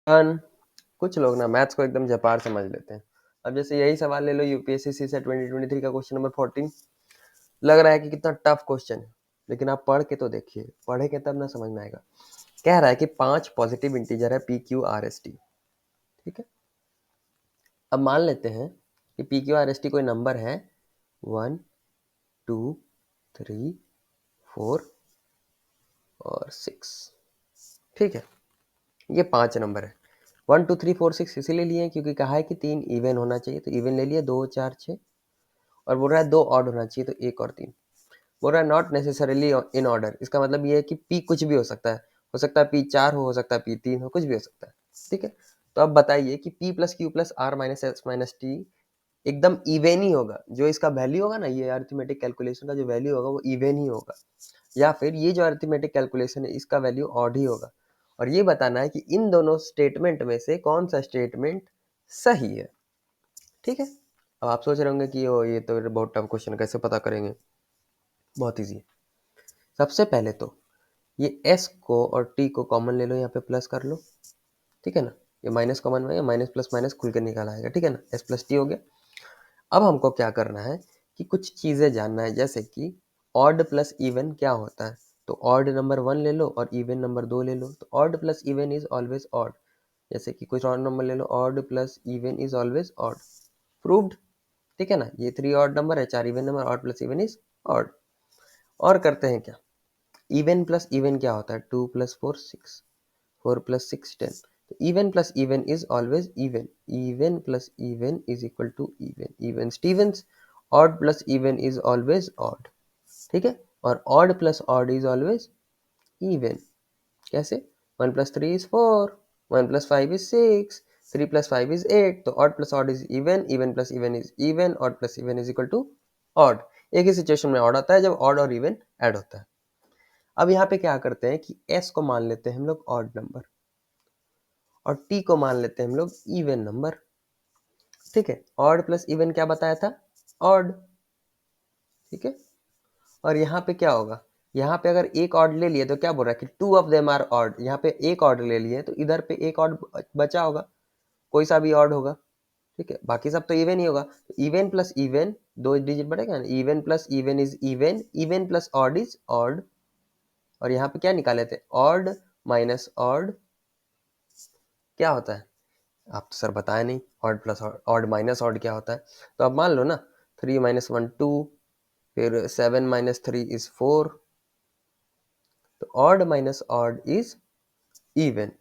कुछ लोग ना मैथ्स को एकदम जपार समझ लेते हैं। अब जैसे यही सवाल ले लो यूपीएससी से 2023 का क्वेश्चन नंबर 14। लग रहा है कि कितना टफ क्वेश्चन है, लेकिन आप पढ़ के तो देखिए, पढ़ेंगे तब ना समझ में आएगा। कह रहा है कि 5 पॉजिटिव इंटीजर है P Q R S T. ठीक है, अब मान लेते हैं कि P Q R S T कोई नंबर है 1 2 3 4 और 6। ठीक है, ये 5 नंबर है। 1 2 3 4 6 इसीलिए लिए क्योंकि कहा है कि 3 इवन होना चाहिए, तो इवन ले लिया 2 4 6। और बोल रहा है 2 ऑड होना चाहिए, तो 1 और 3। बोल रहा है नॉट नेसेसरीली इन ऑर्डर। इसका मतलब ये है कि पी कुछ भी हो सकता है। हो सकता है पी 4 हो सकता है पी 3 हो, कुछ भी हो सकता है। ठीक है, तो अब बताइए कि P plus Q plus R minus S minus T एकदम इवन ही होगा। जो इसका वैल्यू होगा ना, ये अरिथमेटिक कैलकुलेशन का जो वैल्यू होगा वो इवन ही होगा, या फिर ये जो अरिथमेटिक कैलकुलेशन है इसका वैल्यू ऑड ही होगा। और ये बताना है कि इन दोनों स्टेटमेंट में से कौन सा स्टेटमेंट सही है। ठीक है, अब आप सोच रहे होंगे कि ये तो बहुत टफ क्वेश्चन, कैसे पता करेंगे। बहुत ईजी है। सबसे पहले तो ये s को और t को कॉमन ले लो, यहाँ पे प्लस कर लो। ठीक है ना, ये माइनस कॉमन में, माइनस प्लस माइनस खुल के निकाल आएगा। ठीक है ना, s प्लस टी हो गया। अब हमको क्या करना है कि कुछ चीज़ें जानना है, जैसे कि ऑड प्लस इवन क्या होता है। तो ऑड नंबर 1 ले लो और इवन नंबर 2 ले लो, तो odd plus even is always odd. जैसे कि कुछ और नंबर ले लो, odd plus even is always odd. Proved. ठीक है ना, ये 3 ऑड नंबर है, 4 even number, odd plus even is odd. और करते हैं क्या, इवन प्लस इवन क्या होता है, 2 प्लस 4 6, 4 प्लस 6 10। तो even plus even is always even, even plus even is equal to even, even stevens. Odd plus even is always odd. ठीक है, और odd plus odd is always even. कैसे, 1 plus 3 is 4, 1 plus 5 is 6, 3 plus 5 is 8। तो odd plus odd is even, even plus even is even, odd plus even is equal to odd. एक ही situation में odd आता है, जब odd और even add होता है। अब यहाँ पे क्या करते हैं कि s को मान लेते हैं हम लोग ऑड नंबर, और t को मान लेते हैं हम लोग इवन नंबर। ठीक है, ऑड प्लस इवन क्या बताया था, ऑड। ठीक है, और यहाँ पे क्या होगा, यहाँ पे अगर एक ऑड ले लिए तो क्या बोल रहा है कि 2 ऑफ देम आर ऑड। यहाँ पे एक ऑड ले लिए तो इधर पे एक ऑड बचा होगा, कोई सा भी ऑड होगा। ठीक है, बाकी सब तो इवन ही होगा। तो इवन प्लस इवन, 2 डिजिट बढ़ेगा ना, even plus even is even, even plus odd is odd. और यहाँ पे क्या निकाले थे, ऑड माइनस ऑड क्या होता है, आप तो सर बताया नहीं। Odd plus odd minus odd क्या होता है। तो अब मान लो ना, 3 माइनस 1 2, फिर 7 माइनस 3 इज 4। तो odd minus odd is even.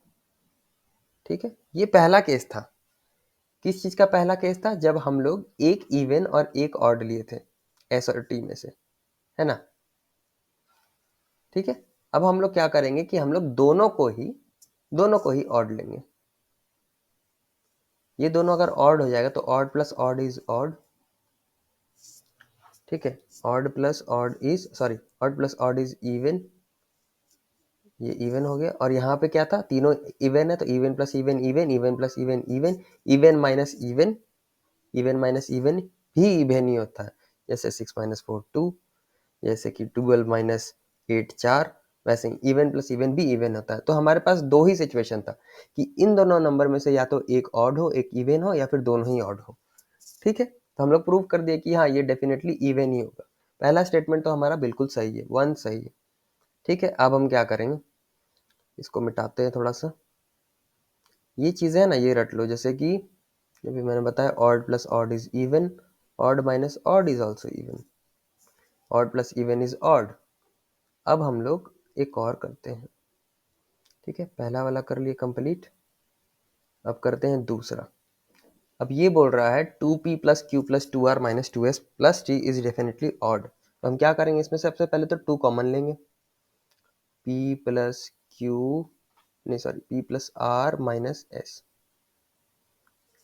ठीक है, ये पहला केस था। किस चीज का पहला केस था, जब हम लोग एक इवन और एक ऑड लिए थे एस और टी में से, है ना। ठीक है, अब हम लोग क्या करेंगे कि हम लोग दोनों को ही ऑड लेंगे। ये दोनों अगर ऑड हो जाएगा तो odd plus odd is odd. ठीक है, odd plus odd is odd plus odd is even, ये इवन हो गया। और यहाँ पे क्या था, तीनों इवन है, तो even plus even even, even plus even even, even minus even, even minus even भी इवन ही होता है। जैसे 6 माइनस 4 2, जैसे कि 12 माइनस 8 4, वैसे ही इवन प्लस इवन भी इवन होता है। तो हमारे पास दो ही सिचुएशन था कि इन दोनों नंबर में से या तो एक ऑड हो, एक इवन हो, या फिर दोनों ही ऑड हो। ठीक है, तो हम लोग प्रूव कर दिए कि हाँ, ये डेफिनेटली इवन ही होगा। पहला स्टेटमेंट तो हमारा बिल्कुल सही है, 1 सही है। ठीक है, अब हम क्या करेंगे, इसको मिटाते हैं थोड़ा सा। ये चीज़ें है ना, ये रट लो। जैसे कि अभी मैंने बताया odd plus odd is even, odd minus odd is also even, odd plus even is odd. अब हम लोग एक और करते हैं। ठीक है, पहला वाला कर लिए कंप्लीट, अब करते हैं दूसरा। अब ये बोल रहा है 2p plus Q plus 2r minus 2s plus t is definitely odd. तो हम क्या करेंगे, इसमें सबसे पहले तो 2 कॉमन लेंगे, p plus Q p plus r minus s।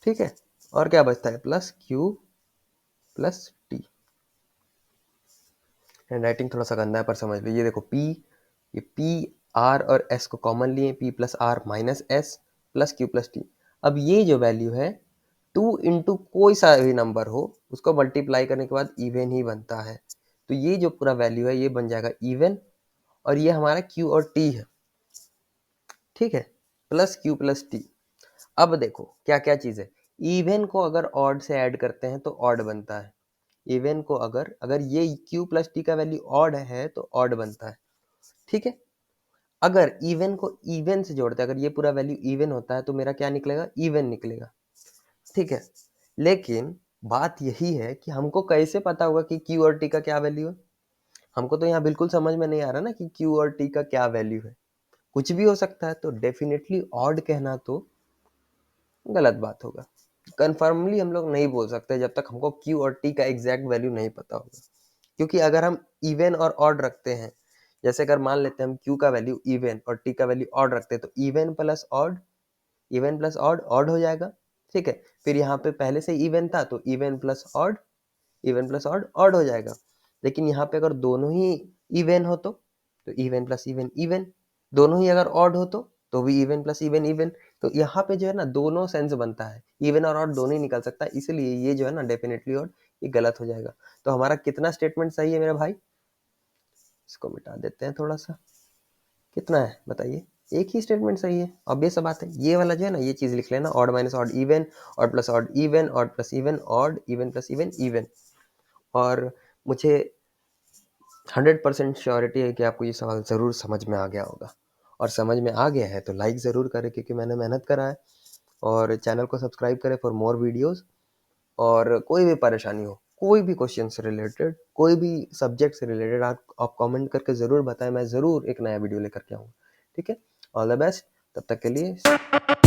ठीक है, और क्या बचता है, plus q plus t। Hand writing थोड़ा सा गंदा है पर समझ लो। ये देखो p, ये p r और s को कॉमन लिए, p plus r minus s plus q plus t। अब ये जो वैल्यू है 2 इंटू कोई सा भी नंबर हो, उसको मल्टीप्लाई करने के बाद इवन ही बनता है। तो ये जो पूरा वैल्यू है ये बन जाएगा इवन, और ये हमारा q और t है। ठीक है, प्लस q प्लस t। अब देखो क्या क्या चीज है। इवन को अगर ऑड से ऐड करते हैं तो ऑड बनता है। इवन को अगर अगर ये q प्लस टी का वैल्यू ऑड है तो ऑड बनता है, ठीक है। अगर इवन को इवन से जोड़ते हैं, अगर ये पूरा वैल्यू इवन होता है तो मेरा क्या निकलेगा, इवन निकलेगा, ठीक है। लेकिन बात यही है कि हमको कैसे पता होगा कि q और t का क्या वैल्यू है। हमको तो यहाँ बिल्कुल समझ में नहीं आ रहा ना कि q और t का क्या वैल्यू है, कुछ भी हो सकता है। तो डेफिनेटली ऑड कहना तो गलत बात होगा। कन्फर्मली हम लोग नहीं बोल सकते जब तक हमको q और t का एग्जैक्ट वैल्यू नहीं पता होगा। क्योंकि अगर हम इवन और ऑड रखते हैं, जैसे अगर मान लेते हैं हम q का वैल्यू इवन और t का वैल्यू ऑड रखते हैं, तो इवन प्लस ऑड ऑड हो जाएगा, ठीक है। फिर यहाँ पे पहले से इवन था तो इवन प्लस ऑड ऑड हो जाएगा। लेकिन यहाँ पे अगर दोनों ही इवन हो तो इवन प्लस इवन इवन, दोनों ही अगर ऑड हो तो भी इवन प्लस इवन इवन। तो यहाँ पे जो है ना दोनों सेंस बनता है, इवन और ऑड दोनों ही निकल सकता है, इसलिए ये जो है ना डेफिनेटली ऑड, ये गलत हो जाएगा। तो हमारा कितना स्टेटमेंट सही है मेरा भाई, इसको मिटा देते हैं थोड़ा सा। कितना है बताइए, एक ही स्टेटमेंट सही है, ऑब्वियस सा बात है। ये वाला जो है ना ये चीज लिख लेना, odd minus odd even, odd plus odd even, odd plus even odd, even plus even even. और मुझे 100% श्योरिटी है कि आपको ये सवाल ज़रूर समझ में आ गया होगा। और समझ में आ गया है तो लाइक ज़रूर करें, क्योंकि मैंने मेहनत करा है। और चैनल को सब्सक्राइब करें फॉर मोर वीडियोस। और कोई भी परेशानी हो, कोई भी क्वेश्चन से रिलेटेड, कोई भी सब्जेक्ट से रिलेटेड, आप कमेंट करके ज़रूर बताएं, मैं ज़रूर एक नया वीडियो लेकर के आऊँगा, ठीक है। ऑल द बेस्ट, तब तक के लिए।